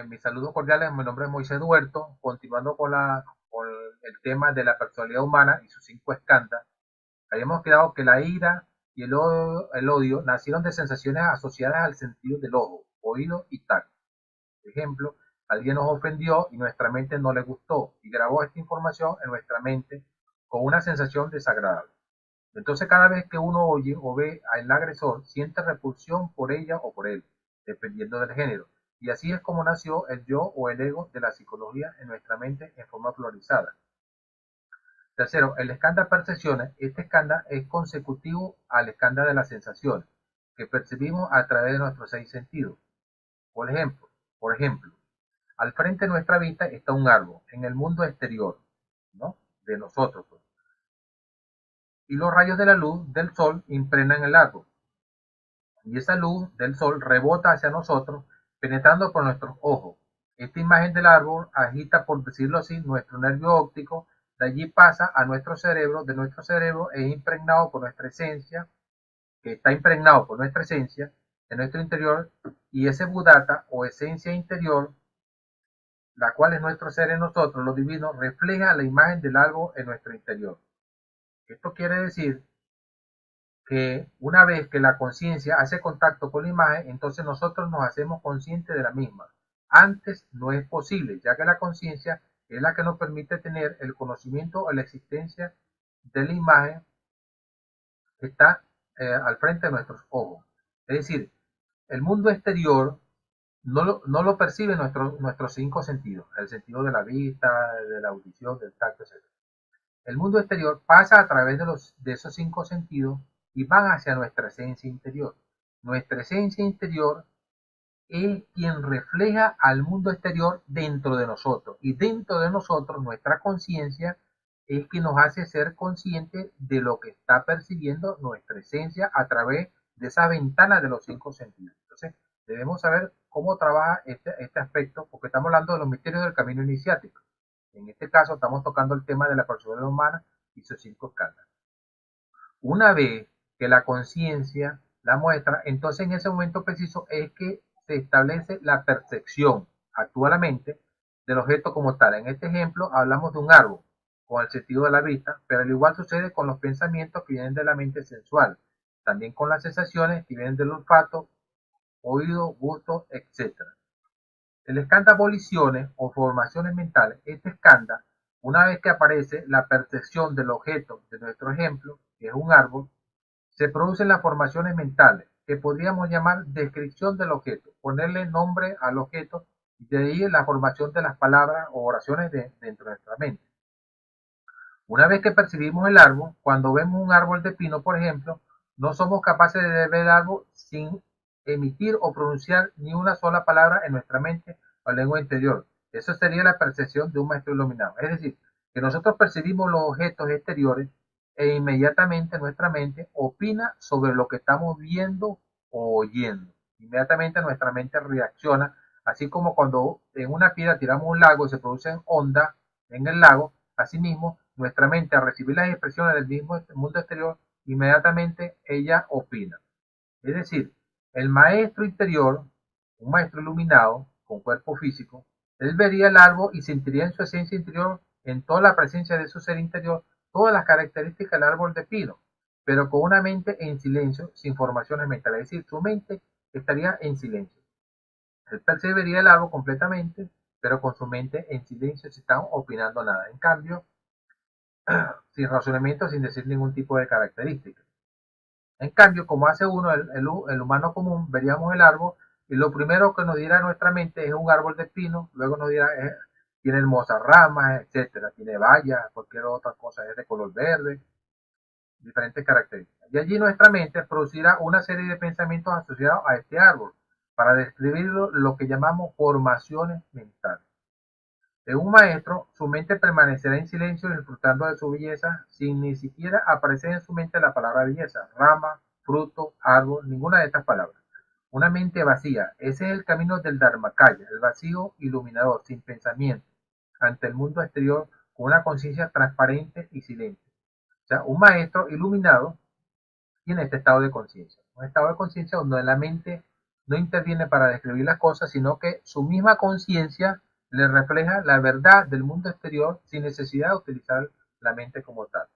Mis saludos cordiales, mi nombre es Moisés Duerto, continuando con el tema de la personalidad humana y sus cinco escandas. Habíamos quedado que la ira y el odio nacieron de sensaciones asociadas al sentido del ojo, oído y tacto. Por ejemplo, alguien nos ofendió y nuestra mente no le gustó y grabó esta información en nuestra mente con una sensación desagradable. Entonces cada vez que uno oye o ve al agresor, siente repulsión por ella o por él, dependiendo del género. Y así es como nació el yo o el ego de la psicología en nuestra mente en forma polarizada. Tercero, el escándalo percepciones. Este escándalo es consecutivo al escándalo de las sensaciones que percibimos a través de nuestros seis sentidos. Por ejemplo, por ejemplo, al frente de nuestra vista está un árbol en el mundo exterior, ¿no? De nosotros, pues. Y los rayos de la luz del sol impregnan el árbol. Y esa luz del sol rebota hacia nosotros, penetrando por nuestros ojos. Esta imagen del árbol agita, por decirlo así, nuestro nervio óptico, de allí pasa a nuestro cerebro, de nuestro cerebro es impregnado por nuestra esencia, que está impregnado por nuestra esencia, en nuestro interior, y ese Buddhata o esencia interior, la cual es nuestro ser en nosotros, lo divino, refleja la imagen del árbol en nuestro interior. Esto quiere decir que una vez que la conciencia hace contacto con la imagen, entonces nosotros nos hacemos conscientes de la misma. Antes no es posible, ya que la conciencia es la que nos permite tener el conocimiento o la existencia de la imagen que está al frente de nuestros ojos. Es decir, el mundo exterior no lo percibe nuestros cinco sentidos, el sentido de la vista, de la audición, del tacto, etc. El mundo exterior pasa a través de esos cinco sentidos y van hacia nuestra esencia interior. Nuestra esencia interior es quien refleja al mundo exterior dentro de nosotros. Y dentro de nosotros, nuestra conciencia es que nos hace ser conscientes de lo que está percibiendo nuestra esencia a través de esa ventana de los cinco sentidos. Entonces, debemos saber cómo trabaja este aspecto, porque estamos hablando de los misterios del camino iniciático. En este caso, estamos tocando el tema de la personalidad humana y sus cinco escalas. Una vez que la conciencia la muestra, entonces en ese momento preciso es que se establece la percepción actualmente del objeto como tal. En este ejemplo hablamos de un árbol con el sentido de la vista, pero al igual sucede con los pensamientos que vienen de la mente sensual, también con las sensaciones que vienen del olfato, oído, gusto, etcétera. El escándalo aboliciones o formaciones mentales, este escándalo, una vez que aparece la percepción del objeto de nuestro ejemplo, que es un árbol, se producen las formaciones mentales, que podríamos llamar descripción del objeto, ponerle nombre al objeto y de ahí la formación de las palabras o oraciones dentro de nuestra mente. Una vez que percibimos el árbol, cuando vemos un árbol de pino, por ejemplo, no somos capaces de ver el árbol sin emitir o pronunciar ni una sola palabra en nuestra mente o lengua interior. Eso sería la percepción de un maestro iluminado. Es decir, que nosotros percibimos los objetos exteriores e inmediatamente nuestra mente opina sobre lo que estamos viendo o oyendo. Inmediatamente nuestra mente reacciona, así como cuando en una piedra tiramos un lago y se producen ondas en el lago. Asimismo, nuestra mente al recibir las expresiones del mismo mundo exterior, inmediatamente ella opina. Es decir, el maestro interior, un maestro iluminado con cuerpo físico, él vería el árbol y sentiría en su esencia interior, en toda la presencia de su ser interior, todas las características del árbol de pino, pero con una mente en silencio, sin formaciones mentales. Es decir, su mente estaría en silencio. Él percibiría el árbol completamente, pero con su mente en silencio, sin estar opinando nada. En cambio, sin razonamiento, sin decir ningún tipo de característica. En cambio, como hace uno, el humano común, veríamos el árbol y lo primero que nos dirá nuestra mente es un árbol de pino, luego nos dirá, tiene hermosas ramas, etcétera, tiene bayas, cualquier otra cosa, es de color verde, diferentes características. Y allí nuestra mente producirá una serie de pensamientos asociados a este árbol para describirlo lo que llamamos formaciones mentales. De un maestro, su mente permanecerá en silencio disfrutando de su belleza sin ni siquiera aparecer en su mente la palabra belleza, rama, fruto, árbol, ninguna de estas palabras. Una mente vacía, ese es el camino del Dharmakaya, el vacío iluminador, sin pensamiento, ante el mundo exterior, con una conciencia transparente y silente. O sea, un maestro iluminado tiene este estado de conciencia, un estado de conciencia donde la mente no interviene para describir las cosas, sino que su misma conciencia le refleja la verdad del mundo exterior sin necesidad de utilizar la mente como tal.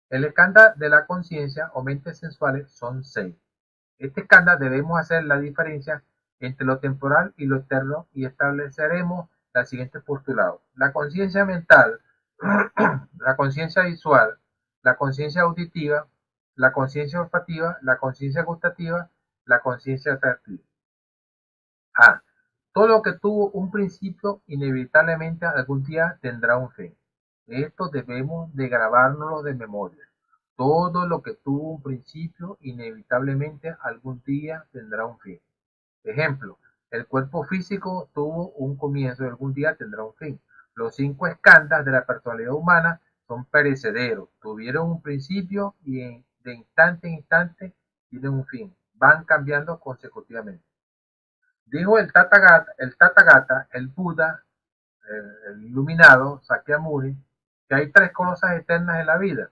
El estándar de la conciencia o mentes sensuales son 6. Este estándar debemos hacer la diferencia entre lo temporal y lo eterno y estableceremos los siguientes postulados. La conciencia mental, la conciencia visual, la conciencia auditiva, la conciencia olfativa, la conciencia gustativa, la conciencia atractiva. A. Todo lo que tuvo un principio inevitablemente algún día tendrá un fin. Esto debemos de grabárnoslo de memoria. Todo lo que tuvo un principio inevitablemente algún día tendrá un fin. Ejemplo, el cuerpo físico tuvo un comienzo y algún día tendrá un fin. Los 5 escándalos de la personalidad humana son perecederos, tuvieron un principio y de instante en instante tienen un fin, van cambiando consecutivamente. Dijo el Tathagata, el Buda, el iluminado Sakyamuni, que hay 3 cosas eternas en la vida: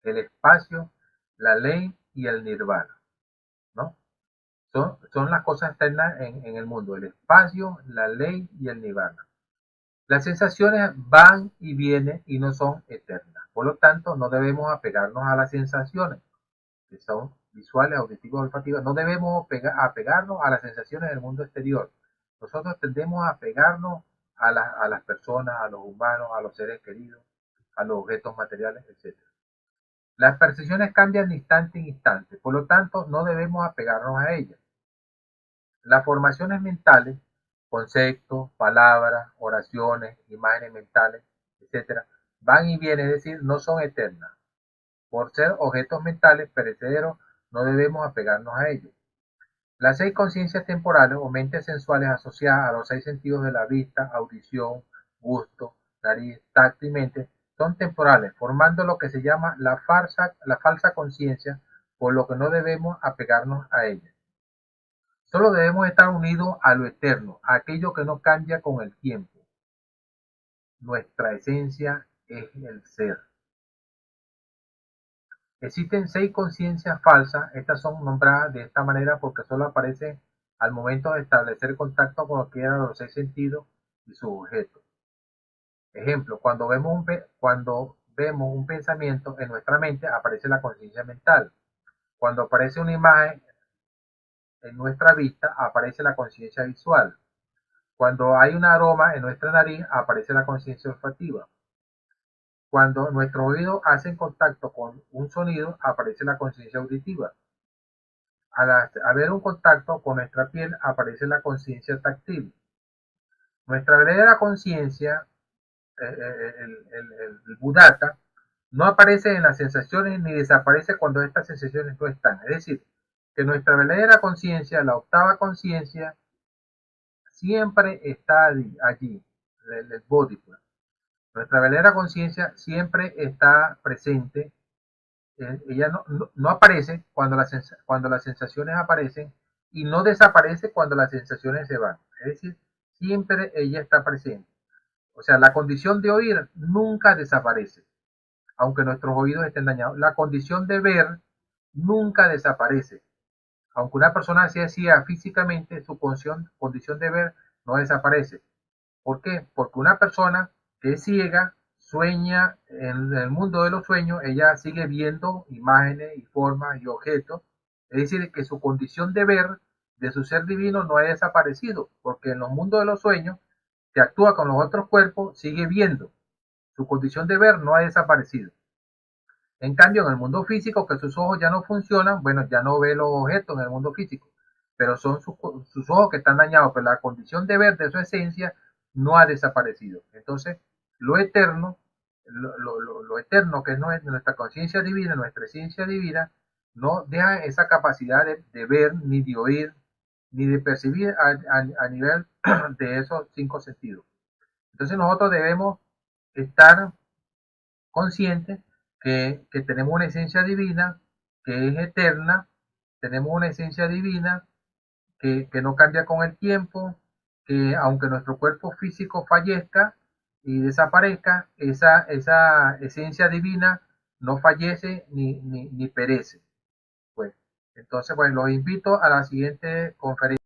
el espacio, la ley y el nirvana, ¿no? Son las cosas eternas en el mundo: el espacio, la ley y el nirvana. Las sensaciones van y vienen y no son eternas. Por lo tanto, no debemos apegarnos a las sensaciones, que son visuales, auditivas, olfativas. No debemos apegarnos a las sensaciones del mundo exterior. Nosotros tendemos a apegarnos a las personas, a los humanos, a los seres queridos, a los objetos materiales, etc. Las percepciones cambian de instante en instante, por lo tanto, no debemos apegarnos a ellas. Las formaciones mentales, conceptos, palabras, oraciones, imágenes mentales, etc., van y vienen, es decir, no son eternas. Por ser objetos mentales perecederos, no debemos apegarnos a ellos. Las 6 conciencias temporales o mentes sensuales asociadas a los 6 sentidos de la vista, audición, gusto, nariz, tacto y mente son temporales, formando lo que se llama la falsa conciencia, por lo que no debemos apegarnos a ellas. Solo debemos estar unidos a lo eterno, a aquello que no cambia con el tiempo. Nuestra esencia es el ser. Existen 6 conciencias falsas. Estas son nombradas de esta manera porque solo aparecen al momento de establecer contacto con cualquiera de los 6 sentidos y sus objetos. Ejemplo, cuando vemos un pensamiento en nuestra mente, aparece la conciencia mental. Cuando aparece una imagen en nuestra vista, aparece la conciencia visual. Cuando hay un aroma en nuestra nariz, aparece la conciencia olfativa. Cuando nuestros oídos hacen contacto con un sonido, aparece la conciencia auditiva. Al haber un contacto con nuestra piel, aparece la conciencia táctil. Nuestra verdadera conciencia, el Buddhata, no aparece en las sensaciones ni desaparece cuando estas sensaciones no están. Es decir, que nuestra verdadera conciencia, la octava conciencia, siempre está allí, el Bodhisattva. Nuestra verdadera conciencia siempre está presente. Ella no aparece cuando las sensaciones aparecen y no desaparece cuando las sensaciones se van. Es decir, siempre ella está presente. O sea, la condición de oír nunca desaparece, aunque nuestros oídos estén dañados. La condición de ver nunca desaparece. Aunque una persona sea ciega físicamente, su condición de ver no desaparece. ¿Por qué? Porque una persona que es ciega sueña en el mundo de los sueños, ella sigue viendo imágenes y formas y objetos. Es decir, que su condición de ver de su ser divino no ha desaparecido, porque en los mundos de los sueños, que actúa con los otros cuerpos, sigue viendo. Su condición de ver no ha desaparecido. En cambio, en el mundo físico, que sus ojos ya no funcionan, bueno, ya no ve los objetos en el mundo físico, pero son sus ojos que están dañados, pero la condición de ver de su esencia no ha desaparecido. Entonces, lo eterno, lo eterno que es nuestra conciencia divina, nuestra esencia divina, no deja esa capacidad de ver, ni de oír, ni de percibir a nivel de esos 5 sentidos. Entonces nosotros debemos estar conscientes que tenemos una esencia divina, que es eterna, tenemos una esencia divina que no cambia con el tiempo, que aunque nuestro cuerpo físico fallezca y desaparezca, esa esencia divina no fallece ni perece. Pues Entonces, pues los invito a la siguiente conferencia.